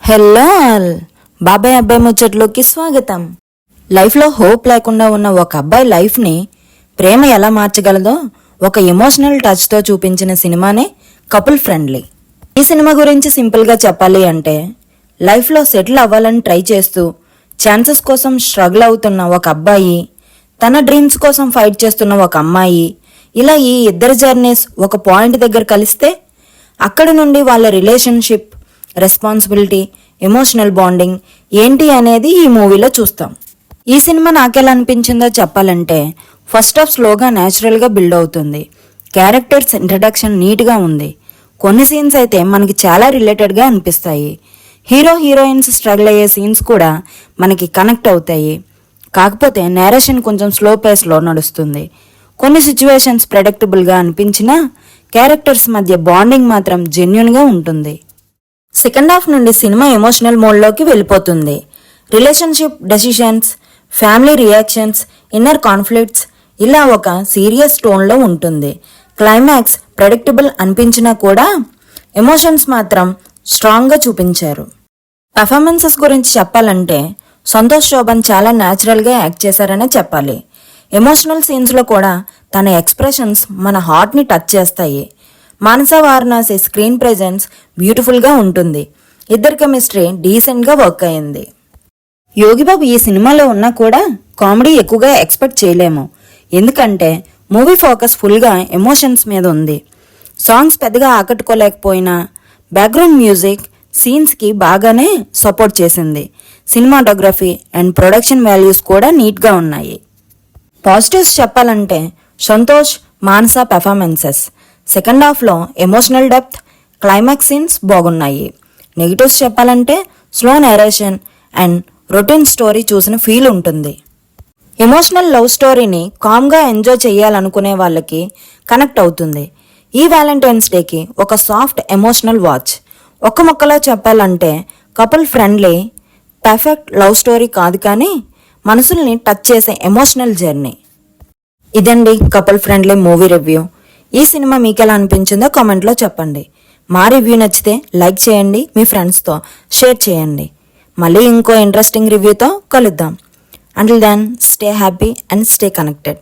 Hello all, బాబాయ్ అబ్బాయి ముచ్చట్లోకి స్వాగతం. లైఫ్లో హోప్ లేకుండా ఉన్న ఒక అబ్బాయి లైఫ్ని ప్రేమ ఎలా మార్చగలదో ఒక ఎమోషనల్ టచ్తో చూపించిన సినిమానే కపుల్ ఫ్రెండ్లీ. ఈ సినిమా గురించి సింపుల్గా చెప్పాలి అంటే, లైఫ్లో సెటిల్ అవ్వాలని ట్రై చేస్తూ ఛాన్సెస్ కోసం స్ట్రగుల్ అవుతున్న ఒక అబ్బాయి, తన డ్రీమ్స్ కోసం ఫైట్ చేస్తున్న ఒక అమ్మాయి, ఇలా ఈ ఇద్దరు జర్నీస్ ఒక పాయింట్ దగ్గర కలిస్తే అక్కడి నుండి వాళ్ళ రిలేషన్షిప్, రెస్పాన్సిబిలిటీ, ఎమోషనల్ బాండింగ్ ఏంటి అనేది ఈ మూవీలో చూస్తాం. ఈ సినిమా నాకెలా అనిపించిందో చెప్పాలంటే, ఫస్ట్ హాఫ్ స్లోగా న్యాచురల్గా బిల్డ్ అవుతుంది. క్యారెక్టర్స్ ఇంట్రడక్షన్ నీట్గా ఉంది. కొన్ని సీన్స్ అయితే మనకి చాలా రిలేటెడ్గా అనిపిస్తాయి. హీరో హీరోయిన్స్ స్ట్రగుల్ అయ్యే సీన్స్ కూడా మనకి కనెక్ట్ అవుతాయి. కాకపోతే నేరేషన్ కొంచెం స్లో పేస్లో నడుస్తుంది. కొన్ని సిచ్యువేషన్స్ ప్రెడిక్టబుల్గా అనిపించినా క్యారెక్టర్స్ మధ్య బాండింగ్ మాత్రం జెన్యున్గా ఉంటుంది. సెకండ్ హాఫ్ నుండి సినిమా ఎమోషనల్ మోడ్లోకి వెళ్ళిపోతుంది. Relationship decisions, family reactions, inner conflicts ఇలా ఒక సీరియస్ టోన్లో ఉంటుంది. క్లైమాక్స్ ప్రెడిక్టబుల్ అనిపించినా కూడా ఎమోషన్స్ మాత్రం స్ట్రాంగ్గా చూపించారు. పర్ఫార్మెన్సెస్ గురించి చెప్పాలంటే, సంతోష్ శోభన్ చాలా న్యాచురల్గా యాక్ట్ చేశారనే చెప్పాలి. ఎమోషనల్ సీన్స్లో కూడా తన ఎక్స్ప్రెషన్స్ మన హార్ట్ని టచ్ చేస్తాయి. మానస వారణాసి స్క్రీన్ ప్రెజెన్స్ బ్యూటిఫుల్గా ఉంటుంది. ఇద్దరి కెమిస్ట్రీ డీసెంట్గా వర్క్ అయింది. యోగిబాబు ఈ సినిమాలో ఉన్నా కూడా కామెడీ ఎక్కువగా ఎక్స్పెక్ట్ చేయలేము. ఎందుకంటే మూవీ ఫోకస్ ఫుల్గా ఎమోషన్స్ మీద ఉంది. సాంగ్స్ పెద్దగా ఆకట్టుకోలేకపోయినా బ్యాక్గ్రౌండ్ మ్యూజిక్ సీన్స్కి బాగానే సపోర్ట్ చేసింది. సినిమాటోగ్రఫీ అండ్ ప్రొడక్షన్ వాల్యూస్ కూడా నీట్గా ఉన్నాయి. పాజిటివ్స్ చెప్పాలంటే, సంతోష్, మానస పెర్ఫార్మెన్సెస్, సెకండ్ హాఫ్లో ఎమోషనల్ డెప్త్, క్లైమాక్స్ సీన్స్ బాగున్నాయి. నెగిటివ్స్ చెప్పాలంటే, slow narration and routine story చూసిన ఫీల్ ఉంటుంది. ఎమోషనల్ లవ్ స్టోరీని కామ్గా ఎంజాయ్ చేయాలనుకునే వాళ్ళకి కనెక్ట్ అవుతుంది. ఈ వ్యాలంటైన్స్ డేకి ఒక సాఫ్ట్ ఎమోషనల్ వాచ్. ఒక్క ముక్కలో చెప్పాలంటే, couple friendly perfect love story కాదు కానీ మనసుల్ని టచ్ చేసే ఎమోషనల్ జర్నీ. ఇదండి కపుల్ ఫ్రెండ్లీ మూవీ రివ్యూ. ఈ సినిమా మీకు ఎలా అనిపించిందో కామెంట్లో చెప్పండి. మా రివ్యూ నచ్చితే లైక్ చేయండి, మీ ఫ్రెండ్స్తో షేర్ చేయండి. మళ్ళీ ఇంకో ఇంట్రెస్టింగ్ రివ్యూతో కలుద్దాం. Until then, stay happy and stay connected.